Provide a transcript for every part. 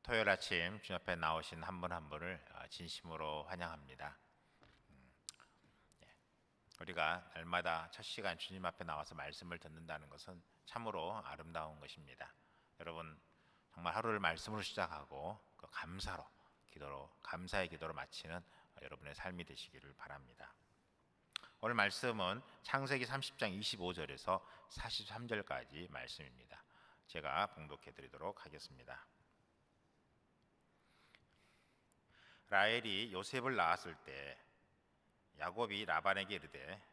토요일 아침 주님 앞에 나오신 한 분 한 분을 진심으로 환영합니다. 우리가 날마다 첫 시간 주님 앞에 나와서 말씀을 듣는다는 것은 참으로 아름다운 것입니다. 여러분 정말 하루를 말씀으로 시작하고 그 감사로 기도로 감사의 기도로 마치는 여러분의 삶이 되시기를 바랍니다. 오늘 말씀은 창세기 30장 25절에서 43절까지 말씀입니다. 제가 봉독해 드리도록 하겠습니다. 라헬이 요셉을 낳았을 때 야곱이 라반에게 이르되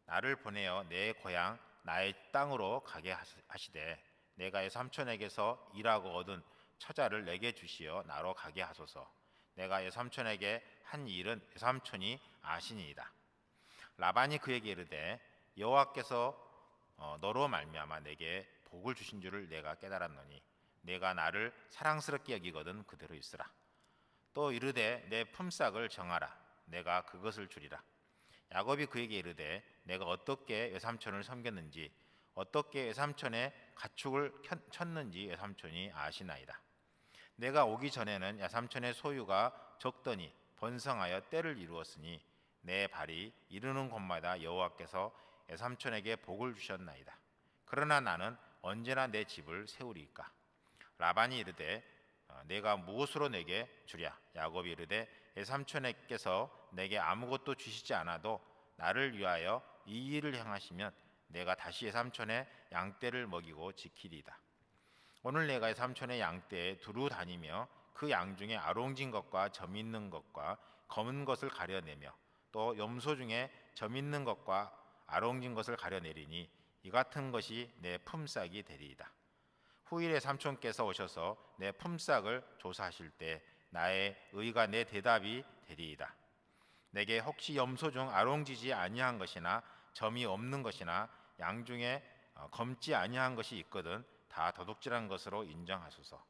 나를 보내어 내 고향 나의 땅으로 가게 하시되 내가 삼촌에게서 일하고 얻은 처자를 내게 주시어 나로 가게 하소서. 내가 삼촌에게 한 일은 삼촌이 아시니이다. 라반이 그에게 이르되 여호와께서 너로 말미암아 내게 복을 주신 줄을 내가 깨달았노니 내가 나를 사랑스럽게 여기거든 그대로 있으라. 또 이르되 내 품삯을 정하라. 내가 그것을 주리라. 야곱이 그에게 이르되 내가 어떻게 외삼촌을 섬겼는지 어떻게 외삼촌의 가축을 쳤는지 외삼촌이 아시나이다. 내가 오기 전에는 야삼촌의 소유가 적더니 번성하여 때를 이루었으니 내 발이 이르는 곳마다 여호와께서 외삼촌에게 복을 주셨나이다. 그러나 나는 언제나 내 집을 세우리이까. 라반이 이르되 내가 무엇으로 내게 주랴. 야곱이 이르되 외삼촌에게서 내게 아무것도 주시지 않아도 나를 위하여 이 일을 행하시면 내가 다시 외삼촌의 양떼를 먹이고 지키리이다. 오늘 내가 외삼촌의 양떼에 두루 다니며 그 양 중에 아롱진 것과 점 있는 것과 검은 것을 가려내며 또 염소 중에 점 있는 것과 아롱진 것을 가려내리니 이 같은 것이 내 품삯이 되리이다. 후일에 삼촌께서 오셔서 내 품삯을 조사하실 때 나의 의가 내 대답이 되리이다. 내게 혹시 염소 중 아롱지지 아니한 것이나 점이 없는 것이나 양 중에 검지 아니한 것이 있거든 다 도둑질한 것으로 인정하소서.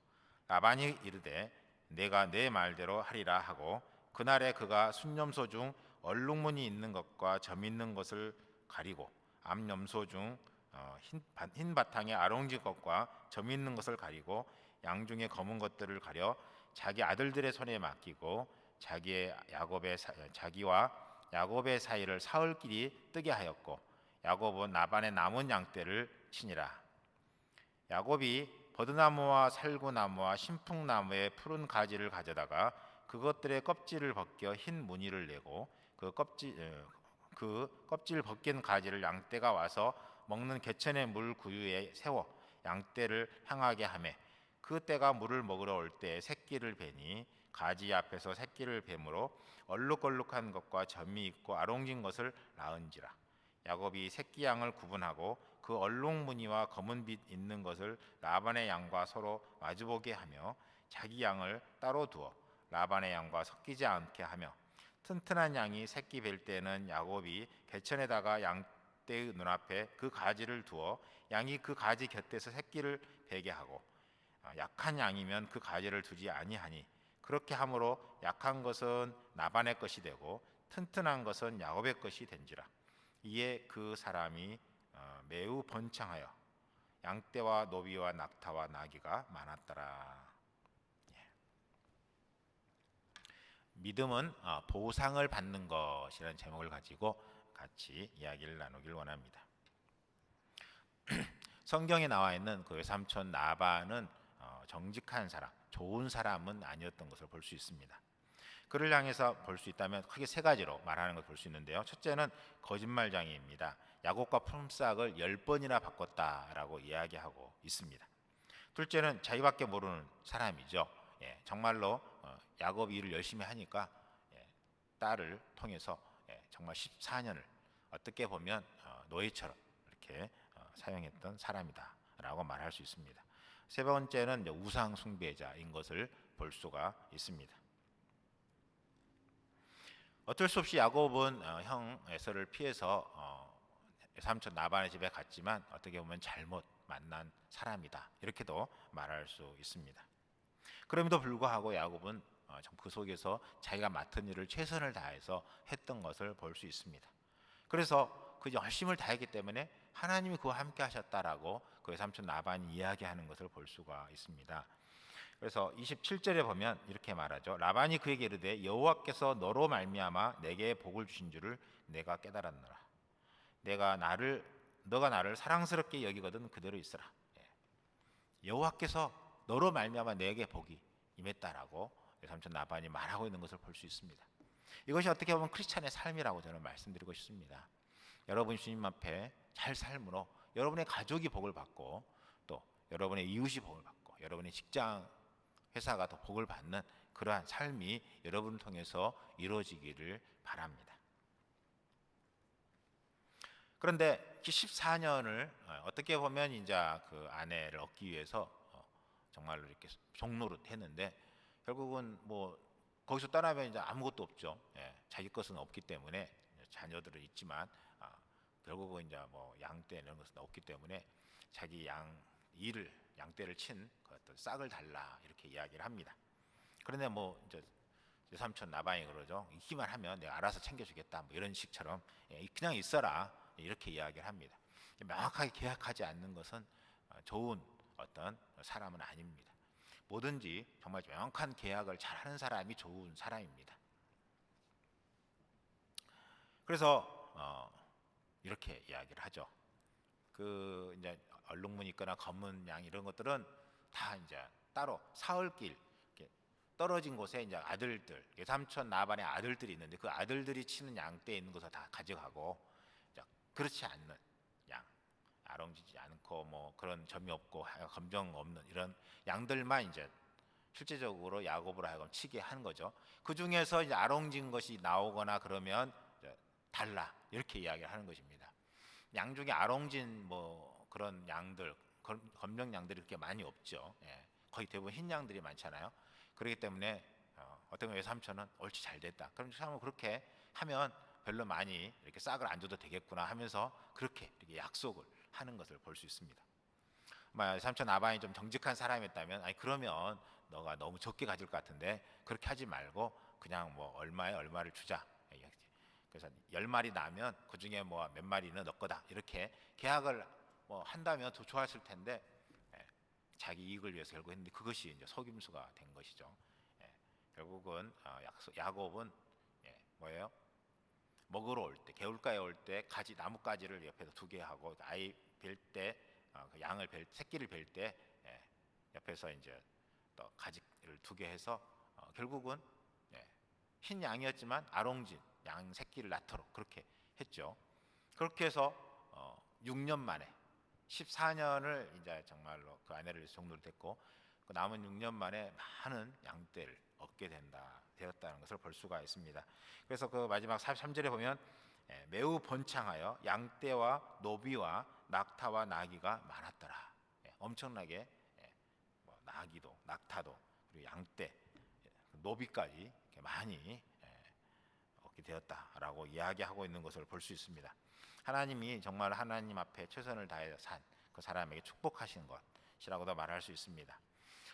라반이 이르되 내가 내 말대로 하리라 하고 그날에 그가 순염소 중 얼룩무늬 있는 것과 점 있는 것을 가리고 암염소 중 흰 바탕에 아롱지 것과 점 있는 것을 가리고 양 중에 검은 것들을 가려 자기 아들들의 손에 맡기고 자기와 야곱의 사이를 사흘길이 뜨게 하였고 야곱은 나반의 남은 양떼를 치니라. 야곱이 버드나무와 살구나무와 신풍나무의 푸른 가지를 가져다가 그것들의 껍질을 벗겨 흰 무늬를 내고 그 껍질 벗긴 가지를 양떼가 와서 먹는 개천의 물 구유에 세워 양떼를 향하게 하매 그 떼가 물을 먹으러 올 때 새끼를 베니 가지 앞에서 새끼를 뱀으로 얼룩얼룩한 것과 점이 있고 아롱진 것을 낳은지라. 야곱이 새끼 양을 구분하고 그 얼룩무늬와 검은 빛 있는 것을 라반의 양과 서로 마주보게 하며 자기 양을 따로 두어 라반의 양과 섞이지 않게 하며 튼튼한 양이 새끼 뵐 때는 야곱이 개천에다가 양떼의 눈앞에 그 가지를 두어 양이 그 가지 곁에서 새끼를 베게 하고 약한 양이면 그 가지를 두지 아니하니 그렇게 함으로 약한 것은 나반의 것이 되고 튼튼한 것은 야곱의 것이 된지라. 이에 그 사람이 매우 번창하여 양떼와 노비와 낙타와 나귀가 많았더라. 믿음은 보상을 받는 것이라는 제목을 가지고 같이 이야기를 나누길 원합니다. 성경에 나와 있는 그 외삼촌 나반은 정직한 사람, 좋은 사람은 아니었던 것을 볼 수 있습니다. 그를 향해서 볼 수 있다면 크게 세 가지로 말하는 것을 볼 수 있는데요. 첫째는 거짓말장애입니다. 야곱과 품삯을 10번이나 바꿨다라고 이야기하고 있습니다. 둘째는 자기밖에 모르는 사람이죠. 정말로 야곱이 일을 열심히 하니까 딸을 통해서 정말 14년을 어떻게 보면 노예처럼 이렇게 사용했던 사람이다라고 말할 수 있습니다. 세 번째는 우상 숭배자인 것을 볼 수가 있습니다. 어쩔 수 없이 야곱은 형 에서를 피해서 삼촌 라반의 집에 갔지만 어떻게 보면 잘못 만난 사람이다 이렇게도 말할 수 있습니다. 그럼에도 불구하고 야곱은 그 속에서 자기가 맡은 일을 최선을 다해서 했던 것을 볼 수 있습니다. 그래서 그 열심을 다했기 때문에 하나님이 그와 함께 하셨다라고 그의 삼촌 라반이 이야기하는 것을 볼 수가 있습니다. 그래서 27절에 보면 이렇게 말하죠. 라반이 그에게 이르되 여호와께서 너로 말미암아 내게 복을 주신 줄을 내가 깨달았노라. 너가 나를 사랑스럽게 여기거든 그대로 있으라. 여호와께서 너로 말미암아 내게 복이 임했다라고 삼촌 라반이 말하고 있는 것을 볼 수 있습니다. 이것이 어떻게 보면 크리스찬의 삶이라고 저는 말씀드리고 싶습니다. 여러분 주님 앞에 잘 삶으로 여러분의 가족이 복을 받고 또 여러분의 이웃이 복을 받고 여러분의 직장 회사가 더 복을 받는 그러한 삶이 여러분을 통해서 이루어지기를 바랍니다. 그런데 14년을 어떻게 보면 이제 그 아내를 얻기 위해서 정말로 이렇게 종노릇 했는데 결국은 뭐 거기서 떠나면 이제 아무것도 없죠. 자기 것은 없기 때문에 자녀들은 있지만 결국은 이제 뭐 양떼 이런 것은 없기 때문에 자기 양떼를 친 그 어떤 싹을 달라 이렇게 이야기를 합니다. 그런데 뭐 이제 삼촌 나반이 그러죠. 있기만 하면 내가 알아서 챙겨주겠다. 뭐 이런 식처럼 그냥 있어라 이렇게 이야기를 합니다. 명확하게 계약하지 않는 것은 좋은 어떤 사람은 아닙니다. 뭐든지 정말 명확한 계약을 잘하는 사람이 좋은 사람입니다. 그래서 이렇게 이야기를 하죠. 그 이제 얼룩무늬 있거나 검은 양 이런 것들은 다 이제 따로 사흘길 떨어진 곳에 이제 아들들, 삼촌 나반의 아들들이 있는데 그 아들들이 치는 양떼에 있는 것을 다 가져가고 그렇지 않는 양, 아롱지지 않고 뭐 그런 점이 없고 검정 없는 이런 양들만 이제 실제적으로 야곱으로 하여금 치게 하는 거죠. 그 중에서 이제 아롱진 것이 나오거나 그러면 달라 이렇게 이야기를 하는 것입니다. 양 중에 아롱진 뭐 그런 양들, 검정 양들이 그렇게 많이 없죠. 거의 대부분 흰 양들이 많잖아요. 그렇기 때문에 어떤 외삼촌은 옳지 잘 됐다. 그럼 참 그렇게 하면 별로 많이 이렇게 싹을 안 줘도 되겠구나 하면서 그렇게 이렇게 약속을 하는 것을 볼 수 있습니다. 삼촌 아반이 좀 정직한 사람이었다면 아니 그러면 너가 너무 적게 가질 것 같은데 그렇게 하지 말고 그냥 뭐 얼마에 얼마를 주자. 그래서 10마리 나면 그 중에 뭐 몇 마리는 너 거다 이렇게 계약을 뭐 한다면 더 좋았을 텐데 자기 이익을 위해서 결국 했는데 그것이 이제 속임수가 된 것이죠. 결국은 야곱은 뭐예요? 먹으러 올 때 개울가에 올 때 가지 나뭇가지를 옆에서 2개 하고 아이 뵐 때 그 양을 새끼를 뵐 때 옆에서 이제 또 가지를 2개 해서 결국은 흰 양이었지만 아롱진 양 새끼를 낳도록 그렇게 했죠. 그렇게 해서 6년 만에 14년을 이제 정말로 그 아내를 종로를 했고 그 남은 6년 만에 많은 양떼를 얻게 되었다는 것을 볼 수가 있습니다. 그래서 그 마지막 43절에 보면 매우 번창하여 양떼와 노비와 낙타와 나귀가 많았더라. 엄청나게 뭐 나귀도 낙타도 그리고 양떼 노비까지 이렇게 많이 얻게 되었다라고 이야기하고 있는 것을 볼 수 있습니다. 하나님이 정말 하나님 앞에 최선을 다해 산 그 사람에게 축복하신 것이라고도 말할 수 있습니다.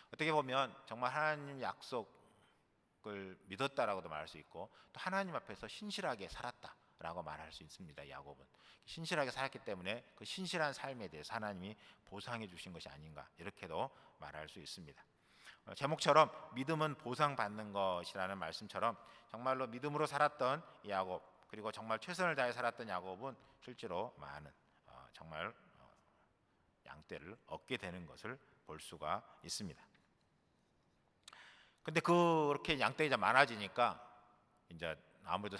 어떻게 보면 정말 하나님 약속을 믿었다라고도 말할 수 있고 또 하나님 앞에서 신실하게 살았다라고 말할 수 있습니다. 야곱은 신실하게 살았기 때문에 그 신실한 삶에 대해서 하나님이 보상해 주신 것이 아닌가 이렇게도 말할 수 있습니다. 제목처럼 믿음은 보상받는 것이라는 말씀처럼 정말로 믿음으로 살았던 야곱 그리고 정말 최선을 다해 살았던 야곱은 실제로 많은 정말 양떼를 얻게 되는 것을 볼 수가 있습니다. 근데 그렇게 양떼가 많아지니까 이제 아무래도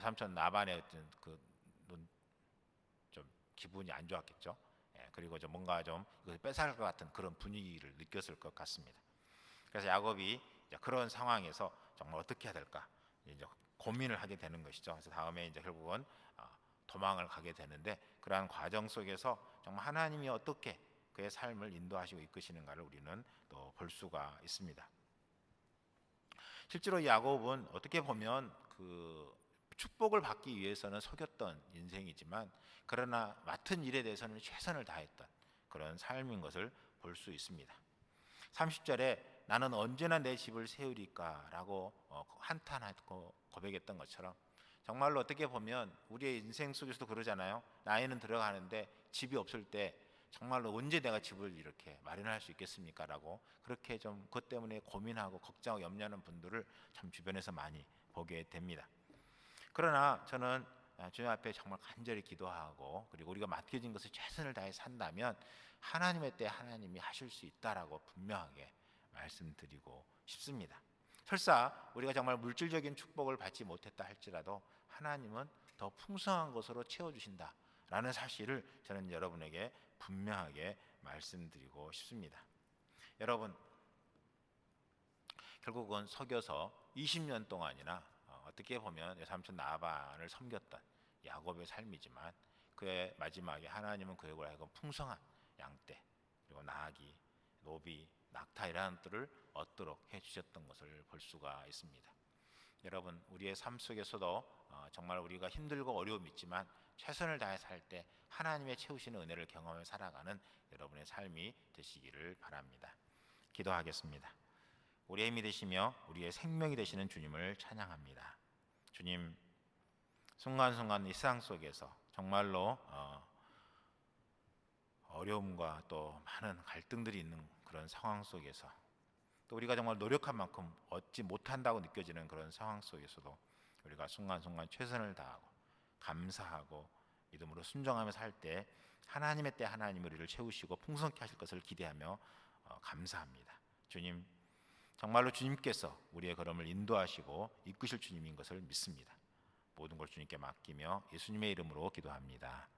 삼촌 나반의 좀 기분이 안 좋았겠죠. 그리고 좀 뭔가 좀 이것을 뺏어갈 것 같은 그런 분위기를 느꼈을 것 같습니다. 그래서 야곱이 그런 상황에서 정말 어떻게 해야 될까 이제 고민을 하게 되는 것이죠. 그래서 다음에 이제 결국은 도망을 가게 되는데 그러한 과정 속에서 정말 하나님이 어떻게 그의 삶을 인도하시고 이끄시는가를 우리는 또 볼 수가 있습니다. 실제로 야곱은 어떻게 보면 그 축복을 받기 위해서는 속였던 인생이지만 그러나 맡은 일에 대해서는 최선을 다했던 그런 삶인 것을 볼 수 있습니다. 30절에 나는 언제나 내 집을 세우리까라고 한탄하고 고백했던 것처럼 정말로 어떻게 보면 우리의 인생 속에서도 그러잖아요. 나이는 들어가는데 집이 없을 때 정말로 언제 내가 집을 이렇게 마련할 수 있겠습니까? 라고 그렇게 좀 그것 때문에 고민하고 걱정하고 염려하는 분들을 참 주변에서 많이 보게 됩니다. 그러나 저는 주님 앞에 정말 간절히 기도하고, 그리고 우리가 맡겨진 것을 최선을 다해 산다면 하나님의 때 하나님이 하실 수 있다라고 분명하게 말씀드리고 싶습니다. 설사 우리가 정말 물질적인 축복을 받지 못했다 할지라도 하나님은 더 풍성한 것으로 채워주신다라는 사실을 저는 여러분에게 분명하게 말씀드리고 싶습니다. 여러분, 결국은 속여서 20년 동안이나 어떻게 보면 외삼촌 라반을 섬겼던 야곱의 삶이지만, 그의 마지막에 하나님은 그에게 하여금 풍성한 양떼, 그리고 나귀, 노비, 낙타 이런 것들을 얻도록 해주셨던 것을 볼 수가 있습니다. 여러분, 우리의 삶 속에서도 정말 우리가 힘들고 어려움이 있지만 최선을 다해 살 때 하나님의 채우시는 은혜를 경험해 살아가는 여러분의 삶이 되시기를 바랍니다. 기도하겠습니다. 우리의 힘이 되시며 우리의 생명이 되시는 주님을 찬양합니다. 주님, 순간순간 이 세상 속에서 정말로 어려움과 또 많은 갈등들이 있는 그런 상황 속에서, 또 우리가 정말 노력한 만큼 얻지 못한다고 느껴지는 그런 상황 속에서도 우리가 순간순간 최선을 다하고 감사하고 믿음으로 순종하며 살 때 하나님의 때 하나님이 우리를 채우시고 풍성케 하실 것을 기대하며 감사합니다. 주님, 정말로 주님께서 우리의 걸음을 인도하시고 이끄실 주님인 것을 믿습니다. 모든 걸 주님께 맡기며 예수님의 이름으로 기도합니다.